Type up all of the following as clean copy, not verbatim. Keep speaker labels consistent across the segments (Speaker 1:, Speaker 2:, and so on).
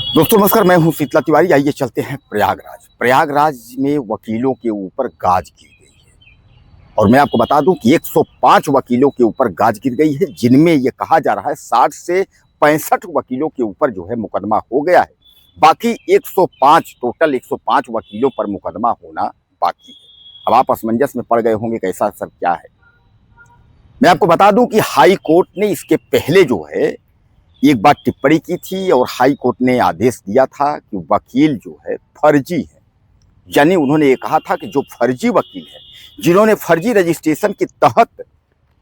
Speaker 1: दोस्तों नमस्कार, मैं हूं शीतला तिवारी। आइए चलते हैं प्रयागराज। प्रयागराज में वकीलों के ऊपर गाज गिर गई है और मैं आपको बता दूं कि 105 वकीलों के ऊपर गाज गिर गई है, जिनमें यह कहा जा रहा है 60 से 65 वकीलों के ऊपर जो है मुकदमा हो गया है। बाकी 105 टोटल 105 वकीलों पर मुकदमा होना बाकी है। अब आप असमंजस में पड़ गए होंगे कैसा सर क्या है। मैं आपको बता दूं कि हाई कोर्ट ने इसके पहले जो है एक बार टिप्पणी की थी और हाई कोर्ट ने आदेश दिया था कि वकील जो है फर्जी है। यानी उन्होंने ये कहा था कि जो फर्जी वकील है, जिन्होंने फर्जी रजिस्ट्रेशन के तहत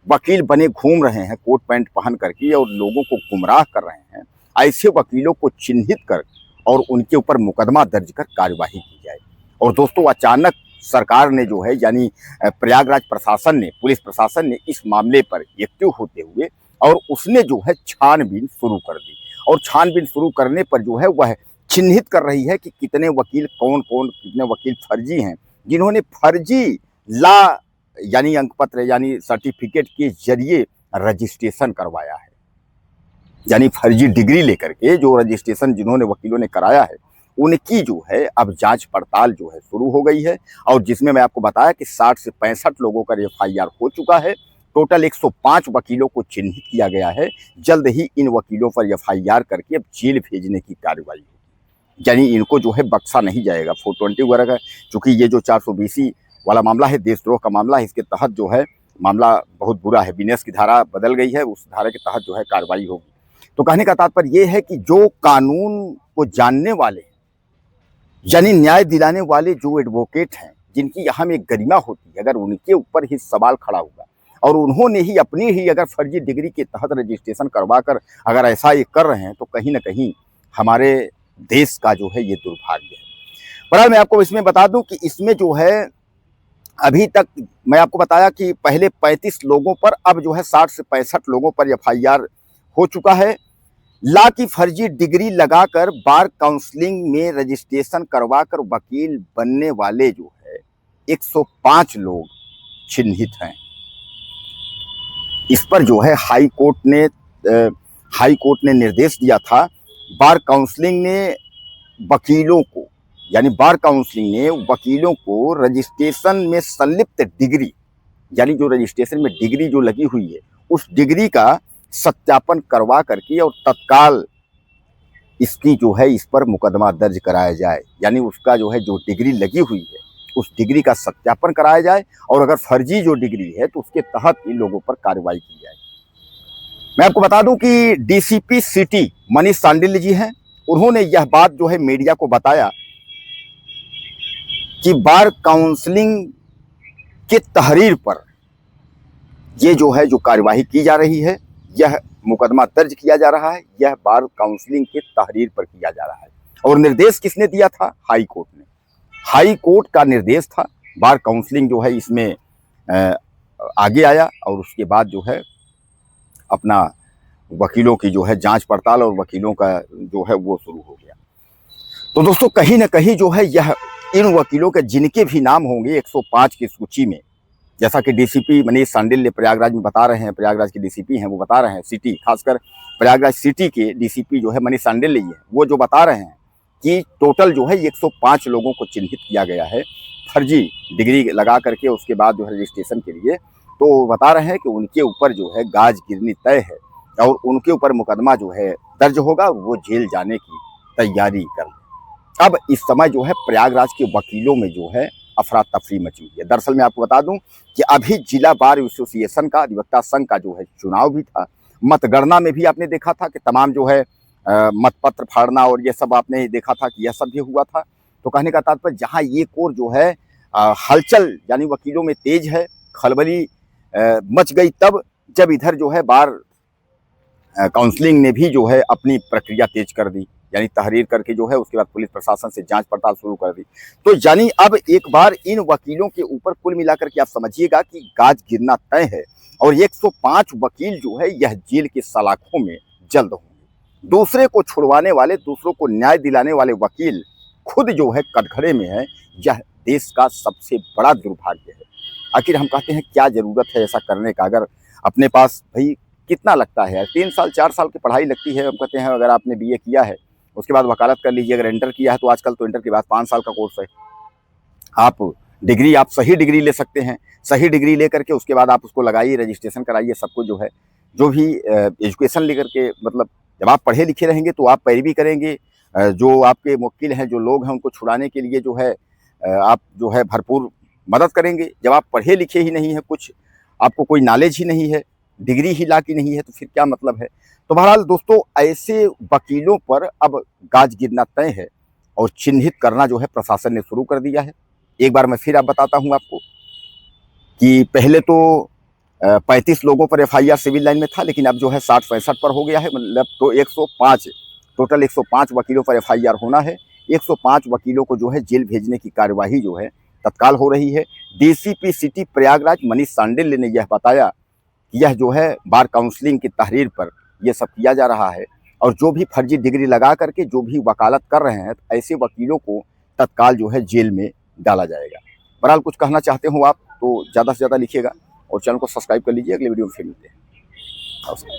Speaker 1: वकील बने घूम रहे हैं कोट पैंट पहन करके और लोगों को गुमराह कर रहे हैं, ऐसे वकीलों को चिन्हित कर और उनके ऊपर मुकदमा दर्ज कर कार्यवाही की जाए। और दोस्तों अचानक सरकार ने जो है यानी प्रयागराज प्रशासन ने, पुलिस प्रशासन ने इस मामले पर एक्टिव होते हुए और उसने जो है छानबीन शुरू कर दी। और छानबीन शुरू करने पर जो है वह चिन्हित कर रही है कि कितने वकील कितने वकील फर्जी हैं, जिन्होंने फर्जी ला यानी अंकपत्र यानी सर्टिफिकेट के जरिए रजिस्ट्रेशन करवाया है। यानी फर्जी डिग्री लेकर के जो रजिस्ट्रेशन जिन्होंने वकीलों ने कराया है, उनकी जो है अब जांच पड़ताल जो है शुरू हो गई है। और जिसमें मैं आपको बताया कि 60 से 65 लोगों का एफआईआर हो चुका है। टोटल 105 वकीलों को चिन्हित किया गया है। जल्द ही इन वकीलों पर एफआईआर करके अब जेल भेजने की कार्रवाई होगी। यानी इनको जो है बख्शा नहीं जाएगा। 420 वगैरह का, चूंकि ये जो 420 वाला मामला है, देशद्रोह का मामला है, इसके तहत जो है मामला बहुत बुरा है। विनेश की धारा बदल गई है, उस धारा के तहत जो है कार्रवाई होगी। तो कहने का तात्पर्य यह है कि जो कानून को जानने वाले यानी न्याय दिलाने वाले जो एडवोकेट हैं, जिनकी यहाँ में गरिमा होती है, अगर उनके ऊपर ही सवाल खड़ा होगा और उन्होंने ही अपनी ही अगर फर्जी डिग्री के तहत रजिस्ट्रेशन करवा कर अगर ऐसा ये कर रहे हैं, तो कहीं ना कहीं हमारे देश का जो है ये दुर्भाग्य है। बहरहाल मैं आपको इसमें बता दूं कि इसमें जो है अभी तक मैं आपको बताया कि पहले 35 लोगों पर, अब जो है 60 से 65 लोगों पर एफआईआर हो चुका है। ला की फर्जी डिग्री लगाकर बार काउंसलिंग में रजिस्ट्रेशन करवाकर वकील बनने वाले जो है 105 लोग चिन्हित हैं। इस पर जो है हाई कोर्ट ने निर्देश दिया था। बार काउंसलिंग ने वकीलों को यानी बार काउंसलिंग ने वकीलों को रजिस्ट्रेशन में संलिप्त डिग्री यानी जो रजिस्ट्रेशन में डिग्री जो लगी हुई है, उस डिग्री का सत्यापन करवा करके और तत्काल इसकी जो है इस पर मुकदमा दर्ज कराया जाए। यानी उसका जो है जो डिग्री लगी हुई है उस डिग्री का सत्यापन कराया जाए और अगर फर्जी जो डिग्री है तो उसके तहत इन लोगों पर कार्रवाई की जाए। मैं आपको बता दूं कि डीसीपी सिटी मनीष सांडिल्य जी हैं, उन्होंने यह बात जो है मीडिया को बताया कि बार काउंसलिंग के तहरीर पर ये जो है जो कार्यवाही की जा रही है, यह मुकदमा दर्ज किया जा रहा है, यह बार काउंसलिंग के तहरीर पर किया जा रहा है। और निर्देश किसने दिया था? हाई कोर्ट ने। हाई कोर्ट का निर्देश था। बार काउंसलिंग जो है इसमें आगे आया और उसके बाद जो है अपना वकीलों की जो है जांच पड़ताल और वकीलों का जो है वो शुरू हो गया। तो दोस्तों कहीं ना कहीं जो है यह इन वकीलों के जिनके भी नाम होंगे 105 की सूची में, जैसा कि डीसीपी मनीष सांडिल्य प्रयागराज में बता रहे हैं, प्रयागराज के डीसीपी हैं, वो बता रहे हैं, सिटी खासकर प्रयागराज सिटी के डीसीपी जो है मनीष सांडिल्य ही है, वो जो बता रहे हैं कि टोटल जो है 105 लोगों को चिन्हित किया गया है फर्जी डिग्री लगा करके उसके बाद जो है रजिस्ट्रेशन के लिए। तो बता रहे हैं कि उनके ऊपर जो है गाज गिरनी तय है और उनके ऊपर मुकदमा जो है दर्ज होगा, वो जेल जाने की तैयारी कर। अब इस समय जो है प्रयागराज के वकीलों में जो है अफरा तफरी मची हुई है। दरअसल मैं आपको बता दूं कि अभी जिला बार एसोसिएशन का, अधिवक्ता संघ का जो है चुनाव भी था। मतगणना में भी आपने देखा था कि तमाम जो है मतपत्र फाड़ना और ये सब आपने देखा था कि यह सब भी हुआ था। तो कहने का तात्पर्य जहां एक और जो है हलचल यानी वकीलों में तेज है, खलबली मच गई तब जब इधर जो है बार काउंसलिंग ने भी जो है अपनी प्रक्रिया तेज कर दी, यानी तहरीर करके जो है उसके बाद पुलिस प्रशासन से जांच पड़ताल शुरू कर दी। तो यानी अब एक बार इन वकीलों के ऊपर कुल मिलाकर के आप समझिएगा कि गाज गिरना तय है और 105 वकील जो है यह जेल के सलाखों में जल्द होंगे। दूसरे को छुड़वाने वाले, दूसरों को न्याय दिलाने वाले वकील खुद जो है कटघरे में है। यह देश का सबसे बड़ा दुर्भाग्य है। आखिर हम कहते हैं क्या जरूरत है ऐसा करने का? अगर अपने पास भाई कितना लगता है, 3 साल 4 साल की पढ़ाई लगती है। हम कहते हैं अगर आपने बीए किया है उसके बाद वकालत कर लीजिए। अगर इंटर किया है तो आजकल तो इंटर के बाद 5 साल का कोर्स है। आप डिग्री, आप सही डिग्री ले सकते हैं। सही डिग्री लेकर के उसके बाद आप उसको लगाइए, रजिस्ट्रेशन कराइए, सबको जो है जो भी एजुकेशन लेकर के, मतलब जब आप पढ़े लिखे रहेंगे तो आप पैरवी करेंगे। जो आपके मुवक्किल हैं, जो लोग हैं, उनको छुड़ाने के लिए जो है आप जो है भरपूर मदद करेंगे। जब आप पढ़े लिखे ही नहीं हैं, कुछ आपको कोई नॉलेज ही नहीं है, डिग्री ही ला की नहीं है, तो फिर क्या मतलब है। तो बहरहाल दोस्तों, ऐसे वकीलों पर अब गाज गिरना तय है और चिन्हित करना जो है प्रशासन ने शुरू कर दिया है। एक बार मैं फिर आप बताता हूं आपको कि पहले तो 35 लोगों पर एफआईआर सिविल लाइन में था, लेकिन अब जो है 60-65 पर हो गया है। मतलब तो 105 टोटल 105 वकीलों पर एफआईआर होना है। 105 वकीलों को जो है जेल भेजने की कार्यवाही जो है तत्काल हो रही है। डीसीपी सिटी प्रयागराज मनीष सांडिल्य ने यह बताया कि यह जो है बार काउंसलिंग की तहरीर पर यह सब किया जा रहा है, और जो भी फर्जी डिग्री लगा करके जो भी वकालत कर रहे हैं, ऐसे वकीलों को तत्काल जो है जेल में डाला जाएगा। बहरहाल कुछ कहना चाहते हो आप तो ज़्यादा से ज़्यादा लिखिएगा और चैनल को सब्सक्राइब कर लीजिए। अगले वीडियो में फिर मिलते हैं। नमस्कार।